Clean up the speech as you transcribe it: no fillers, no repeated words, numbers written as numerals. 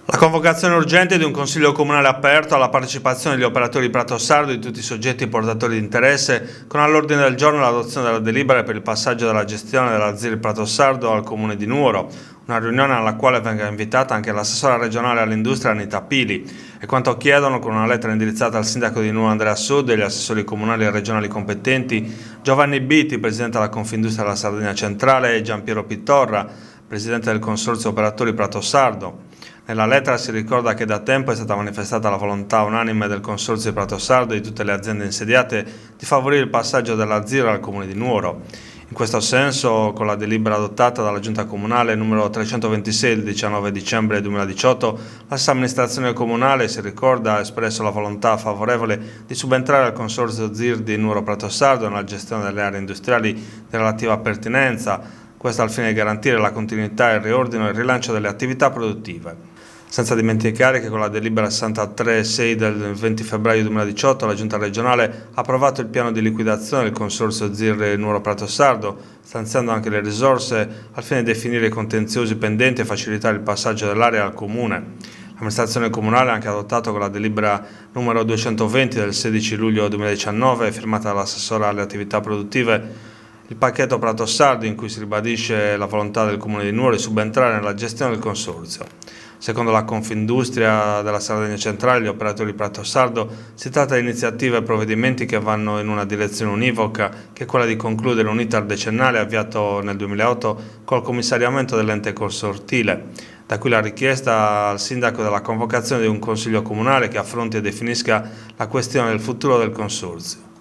La convocazione urgente di un consiglio comunale aperto alla partecipazione degli operatori di Pratosardo e di tutti i soggetti portatori di interesse, con all'ordine del giorno l'adozione della delibera per il passaggio della gestione della ZIR Pratosardo al comune di Nuoro, una riunione alla quale venga invitata anche l'assessora regionale all'industria Anita Pili, e quanto chiedono con una lettera indirizzata al sindaco di Nuoro Andrea Sud e agli assessori comunali e regionali competenti Giovanni Biti, presidente della Confindustria della Sardegna Centrale, e Giampiero Pittorra, presidente del consorzio operatori Pratosardo. Nella lettera si ricorda che da tempo è stata manifestata la volontà unanime del Consorzio di Pratosardo e di tutte le aziende insediate di favorire il passaggio della ZIR al Comune di Nuoro. In questo senso, con la delibera adottata dalla Giunta Comunale numero 326 del 19 dicembre 2018, la stessa amministrazione comunale, si ricorda, ha espresso la volontà favorevole di subentrare al Consorzio ZIR di Nuoro Pratosardo nella gestione delle aree industriali di relativa pertinenza, questo al fine di garantire la continuità, il riordino e il rilancio delle attività produttive. Senza dimenticare che con la delibera 63-6 del 20 febbraio 2018 la Giunta regionale ha approvato il piano di liquidazione del Consorzio ZIR Nuoro Pratosardo, stanziando anche le risorse al fine di definire i contenziosi pendenti e facilitare il passaggio dell'area al Comune. L'amministrazione comunale ha anche adottato con la delibera numero 220 del 16 luglio 2019, firmata dall'assessore alle attività produttive, il pacchetto Pratosardo, in cui si ribadisce la volontà del Comune di Nuoro di subentrare nella gestione del Consorzio. Secondo la Confindustria della Sardegna Centrale, gli operatori di Pratosardo, si tratta di iniziative e provvedimenti che vanno in una direzione univoca, che è quella di concludere un iter decennale avviato nel 2008 col commissariamento dell'ente consortile. Da qui la richiesta al sindaco della convocazione di un consiglio comunale che affronti e definisca la questione del futuro del Consorzio.